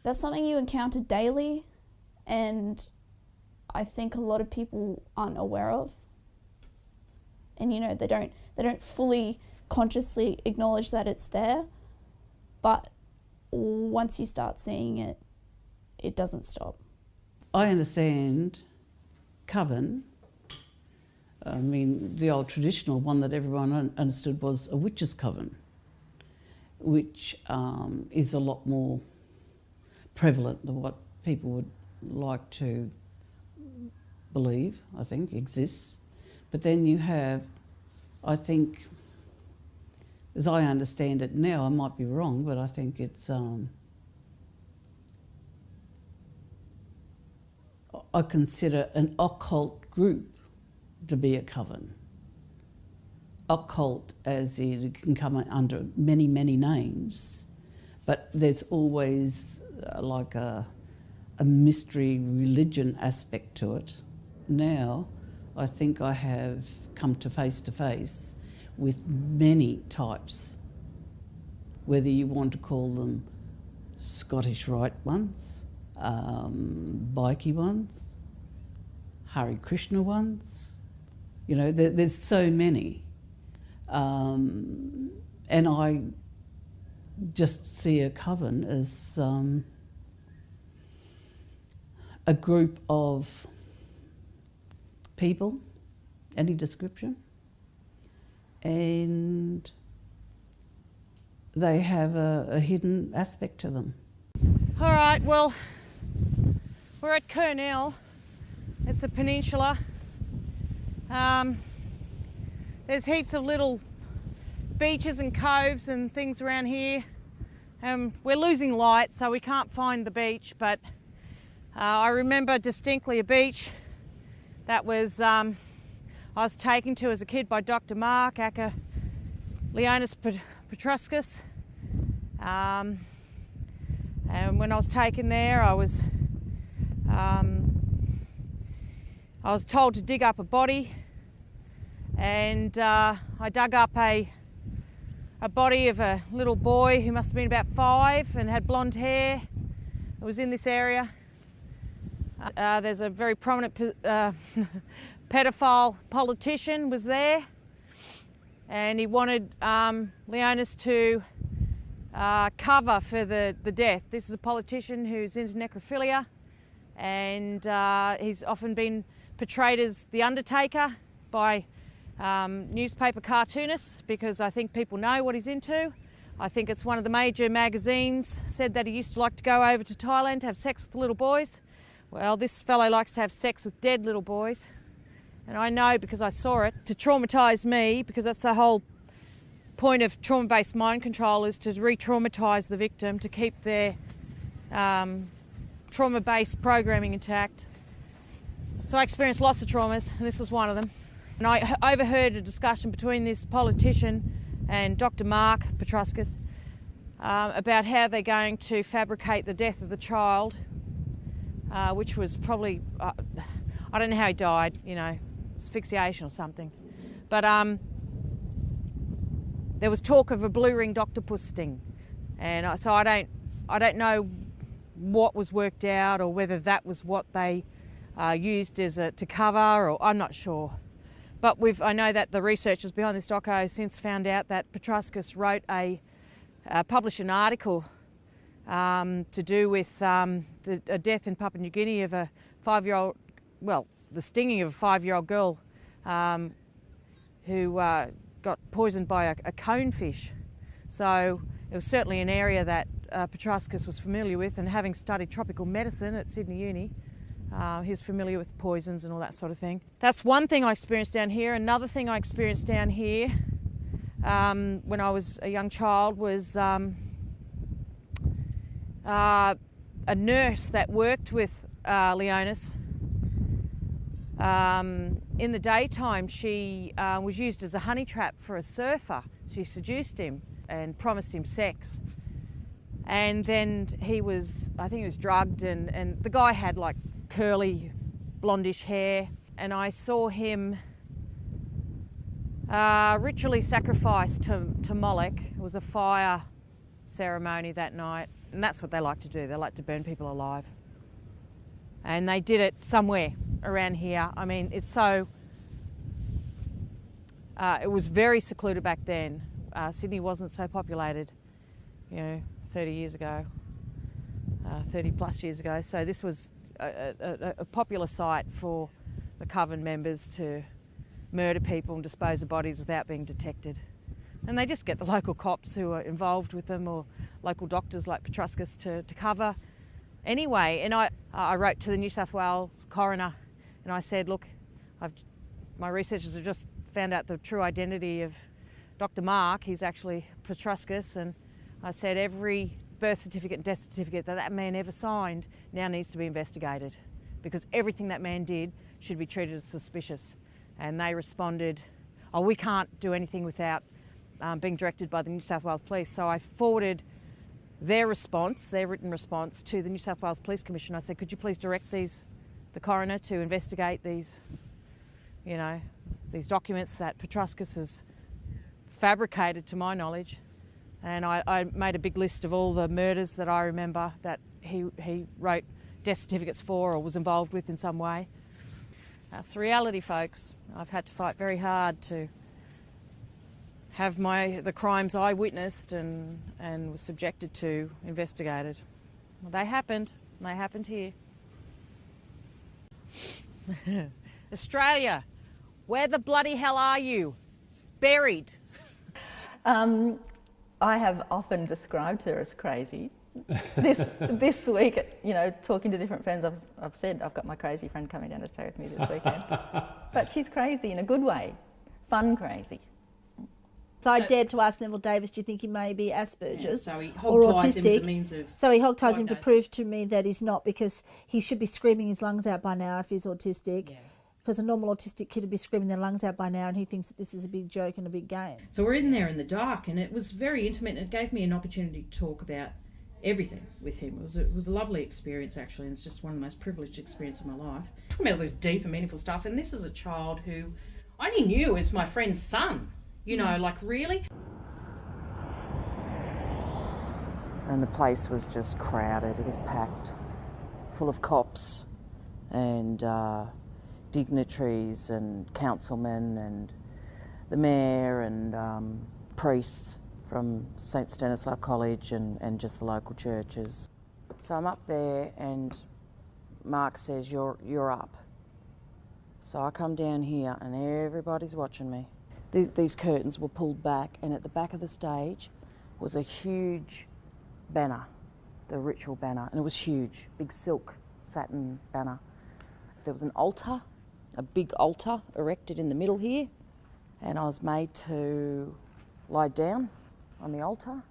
That's something you encounter daily, and I think a lot of people aren't aware of. And they don't fully consciously acknowledge that it's there, but once you start seeing it, it doesn't stop. I understand coven. I mean, the old traditional one that everyone understood was a witch's coven, which is a lot more prevalent than what people would like to believe, I think, exists. But then you have, I think, as I understand it now, I might be wrong, but I think it's, I consider an occult group to be a coven. Occult as it can come under many, many names, but there's always like a mystery religion aspect to it. Now, I think I have come to face with many types, whether you want to call them Scottish Rite ones, bikey ones, Hare Krishna ones. There's so many. And I just see a coven as a group of people, any description, and they have a hidden aspect to them. All right, well, we're at Kurnell. It's a peninsula. There's heaps of little beaches and coves and things around here. We're losing light, so we can't find the beach, but I remember distinctly a beach that was I was taken to as a kid by Dr. Mark Aka Leonis Petruscus. And when I was taken there, I was told to dig up a body, and I dug up a body of a little boy who must have been about 5 and had blonde hair. It was in this area. There's a very prominent pedophile politician was there, and he wanted Leonis to cover for the death. This is a politician who's into necrophilia, and he's often been portrayed as the Undertaker by newspaper cartoonists, because I think people know what he's into. I think it's one of the major magazines said that he used to like to go over to Thailand to have sex with little boys. Well, this fellow likes to have sex with dead little boys. And I know, because I saw it, to traumatise me, because that's the whole point of trauma-based mind control, is to re-traumatise the victim, to keep their trauma-based programming intact. So I experienced lots of traumas, and this was one of them. And I overheard a discussion between this politician and Dr. Mark Petruscus about how they're going to fabricate the death of the child, which was probably, I don't know how he died, asphyxiation or something. But there was talk of a blue ring octopus sting, and so I don't know what was worked out, or whether that was what they used as to cover, or I'm not sure. But I know that the researchers behind this doco have since found out that Petruscus published an article to do with a death in Papua New Guinea of a 5-year-old, well, the stinging of a 5-year-old girl who got poisoned by a conefish. So it was certainly an area that Petruscus was familiar with, and having studied tropical medicine at Sydney Uni, he was familiar with poisons and all that sort of thing. That's one thing I experienced down here. Another thing I experienced down here when I was a young child was a nurse that worked with Leonis. In the daytime, she was used as a honey trap for a surfer. She seduced him and promised him sex. And then I think he was drugged, and the guy had like curly blondish hair, and I saw him ritually sacrificed to Moloch. It was a fire ceremony that night. And that's what they like to do. They like to burn people alive. And they did it somewhere around here. I mean, it's so... it was very secluded back then. Sydney wasn't so populated, 30 years ago, 30 plus years ago. So this was a popular site for the Coven members to murder people and dispose of bodies without being detected. And they just get the local cops who are involved with them, or local doctors like Petruscus to cover anyway. And I wrote to the New South Wales coroner and I said, look, my researchers have just found out the true identity of Dr. Mark. He's actually Petruscus, and I said every birth certificate and death certificate that man ever signed now needs to be investigated, because everything that man did should be treated as suspicious. And they responded, oh, we can't do anything without being directed by the New South Wales Police. So I forwarded their response, their written response, to the New South Wales Police Commission. I said, could you please direct the coroner to investigate these, these documents that Petruscus has fabricated, to my knowledge. And I made a big list of all the murders that I remember that he wrote death certificates for or was involved with in some way. That's the reality, folks. I've had to fight very hard to have the crimes I witnessed and was subjected to investigated. Well, they happened. And they happened here. Australia, where the bloody hell are you? Buried. I have often described her as crazy. This week, talking to different friends, I've said I've got my crazy friend coming down to stay with me this weekend. But she's crazy in a good way, fun crazy. So I dared to ask Neville Davis, do you think he may be Asperger's so he or hogties him as autistic? a means of So he hogties him to prove to me that he's not, because he should be screaming his lungs out by now if he's autistic. Yeah. Because a normal autistic kid would be screaming their lungs out by now, and he thinks that this is a big joke and a big game. So we're in there in the dark, and it was very intimate, and it gave me an opportunity to talk about everything with him. It was a lovely experience, actually, and it's just one of the most privileged experiences of my life. Talking about all this deep and meaningful stuff, and this is a child who I only knew as my friend's son, like really. And the place was just crowded. It was packed, full of cops and dignitaries and councilmen and the mayor and priests from St Stanislav College and just the local churches. So I'm up there and Mark says, you're up. So I come down here and everybody's watching me. These curtains were pulled back, and at the back of the stage was a huge banner, the ritual banner, and it was huge, big silk satin banner. There was an altar, a big altar erected in the middle here, and I was made to lie down on the altar,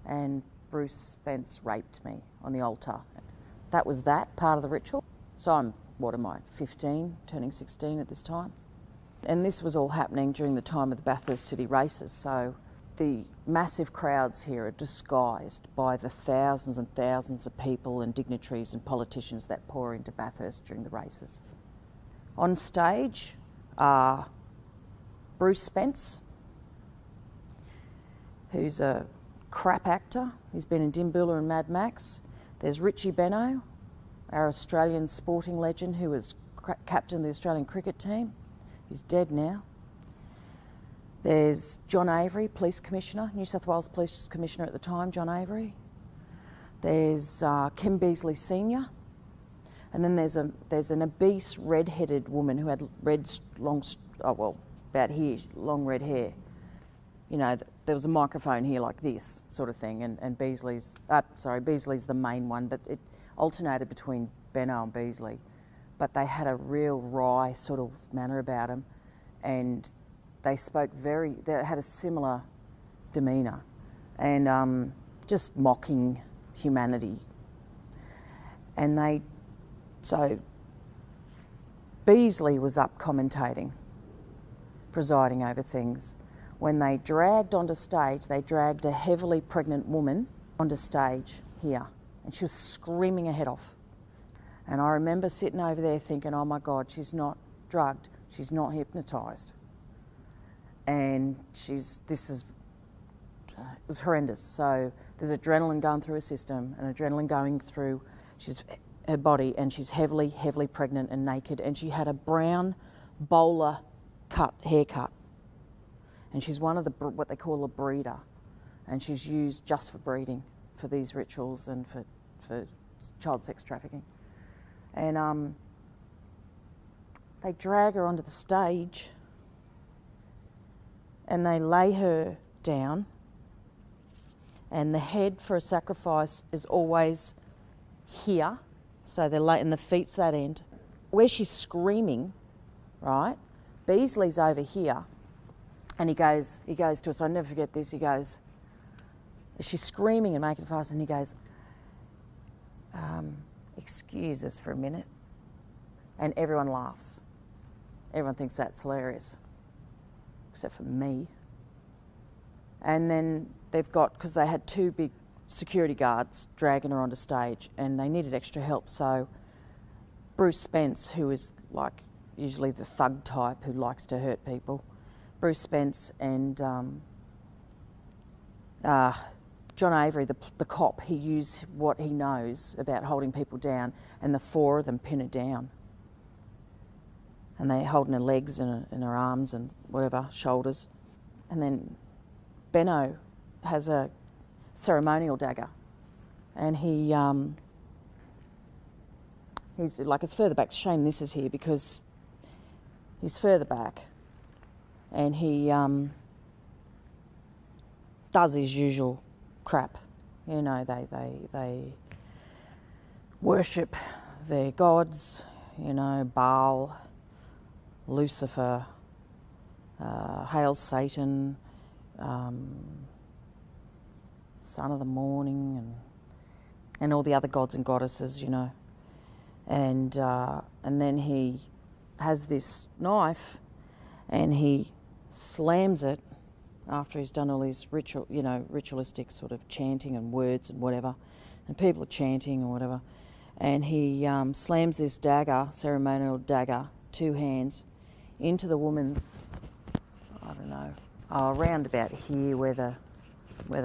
and Bruce Spence raped me on the altar. That was that part of the ritual. So I'm, 15, turning 16 at this time. And this was all happening during the time of the Bathurst City races, so the massive crowds here are disguised by the thousands and thousands of people and dignitaries and politicians that pour into Bathurst during the races. On stage are Bruce Spence, who's a crap actor. He's been in Dimboola and Mad Max. There's Richie Benaud, our Australian sporting legend who was captain of the Australian cricket team. He's dead now. There's John Avery, Police Commissioner, New South Wales Police Commissioner at the time, John Avery. There's Kim Beazley Senior. And then there's an obese red-headed woman who had long red hair. There was a microphone here like this sort of thing, and Beazley's the main one, but it alternated between Benaud and Beazley. But they had a real wry sort of manner about them, and they had a similar demeanour, and just mocking humanity. And so Beazley was up commentating, presiding over things. When they dragged onto stage, they dragged a heavily pregnant woman onto stage here, and she was screaming her head off. And I remember sitting over there thinking, oh my God, she's not drugged, she's not hypnotised. And this is it was horrendous. So there's adrenaline going through her system and adrenaline going through her body, and she's heavily, heavily pregnant and naked, and she had a brown bowler haircut. And she's one of what they call a breeder, and she's used just for breeding for these rituals and for child sex trafficking. And they drag her onto the stage and they lay her down, and the head for a sacrifice is always here, so they're and the feet's that end. Where she's screaming, right, Beasley's over here, and he goes to us, I'll never forget this, he goes, she's screaming and making fast, and he goes, excuse us for a minute, and everyone laughs. Everyone thinks that's hilarious, except for me. And then they've got, because they had 2 big security guards dragging her onto stage, and they needed extra help, so Bruce Spence, who is like usually the thug type who likes to hurt people, Bruce Spence and John Avery, the cop, he used what he knows about holding people down, and the 4 of them pin her down. And they're holding her legs and her arms and whatever, shoulders. And then Benno has a ceremonial dagger, and he's like, it's further back. Shame this is here because he's further back, and he does his usual crap. You know, they worship their gods, you know, Baal, Lucifer, hail Satan, son of the morning, and all the other gods and goddesses, you know. And then he has this knife, and he slams it after he's done all his ritualistic sort of chanting and words and whatever, and people are chanting or whatever, and he slams this dagger, ceremonial dagger, 2 hands, into the woman's, I don't know, around about here where the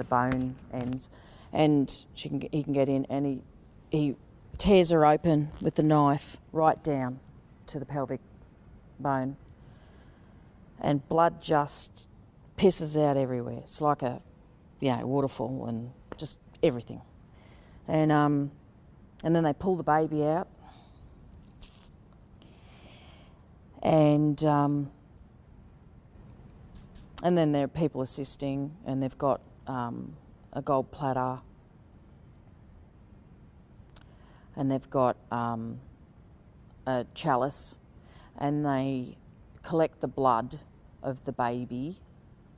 bone ends, and he can get in, and he tears her open with the knife right down to the pelvic bone, and blood just pisses out everywhere. It's like a waterfall and just everything. And then they pull the baby out, and then there are people assisting, and they've got a gold platter, and they've got a chalice, and they collect the blood of the baby.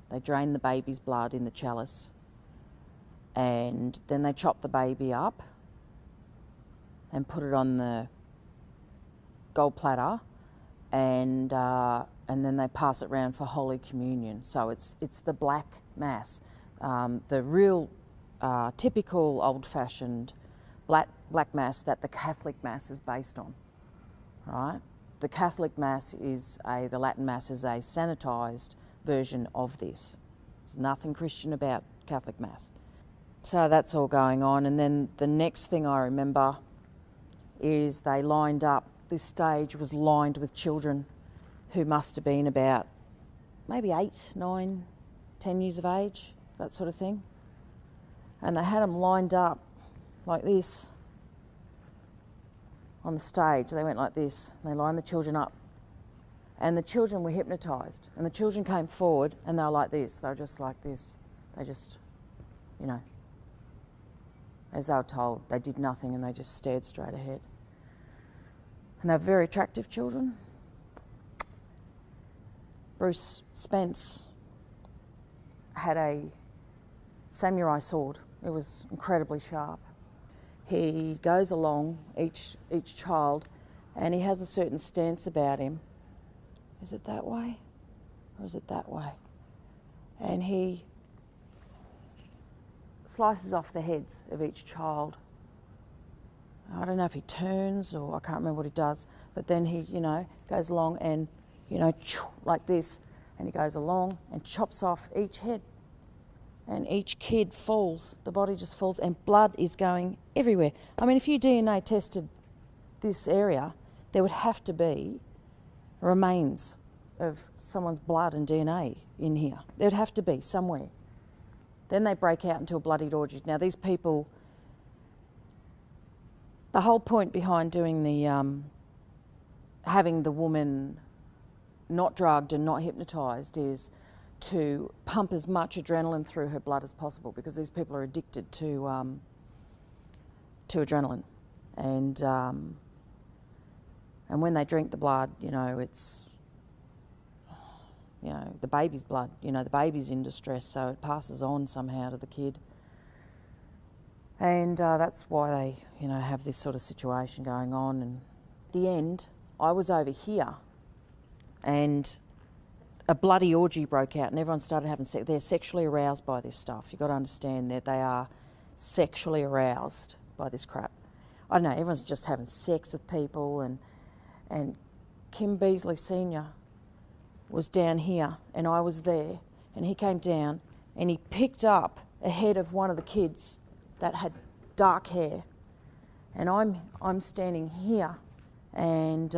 They drain the baby's blood in the chalice, and then they chop the baby up and put it on the gold platter, and then they pass it around for Holy Communion. So it's the black mass, the real typical old-fashioned black mass that the Catholic mass is based on, right? The Catholic mass the Latin mass is a sanitised version of this. There's nothing Christian about Catholic mass. So that's all going on, and then the next thing I remember is they lined up, this stage was lined with children who must have been about maybe 8, 9, 10 years of age, that sort of thing. And they had them lined up like this on the stage. They went like this, they lined the children up. And the children were hypnotised. And the children came forward and they were like this. They were just like this. They just, you know, as they were told, they did nothing and they just stared straight ahead. And they're very attractive children. Bruce Spence had a samurai sword. It was incredibly sharp. He goes along each child, and he has a certain stance about him. Is it that way, or is it that way? And he slices off the heads of each child. I don't know if he turns, or I can't remember what he does, but then he, you know, goes along and, you know, like this, and he goes along and chops off each head. and each kid falls, the body just falls, and blood is going everywhere. I mean, if you DNA tested this area, there would have to be remains of someone's blood and DNA in here. There would have to be somewhere. Then they break out into a bloodied orgy. Now these people, the whole point behind doing the, having the woman not drugged and not hypnotised is to pump as much adrenaline through her blood as possible, because these people are addicted to adrenaline, and when they drink the blood, you know, it's, you know, the baby's blood. You know, the baby's in distress, so it passes on somehow to the kid, and that's why they, you know, have this sort of situation going on. And at the end, I was over here, and a bloody orgy broke out, and everyone started having sex. They're sexually aroused by this stuff. You've got to understand that they are sexually aroused by this crap. I don't know, everyone's just having sex with people, and Kim Beasley Senior was down here, and I was there, and he came down, and he picked up a head of one of the kids that had dark hair, and I'm standing here, and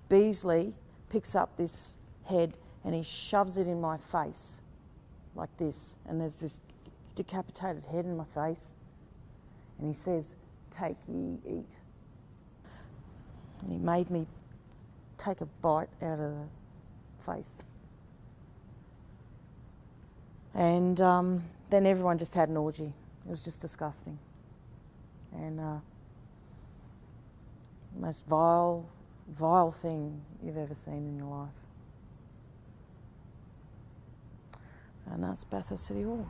Beasley picks up this head and he shoves it in my face like this, and there's this decapitated head in my face, and he says, "Take ye, eat." And he made me take a bite out of the face. And then everyone just had an orgy. It was just disgusting. And the most vile thing you've ever seen in your life. And that's Bathurst City Hall.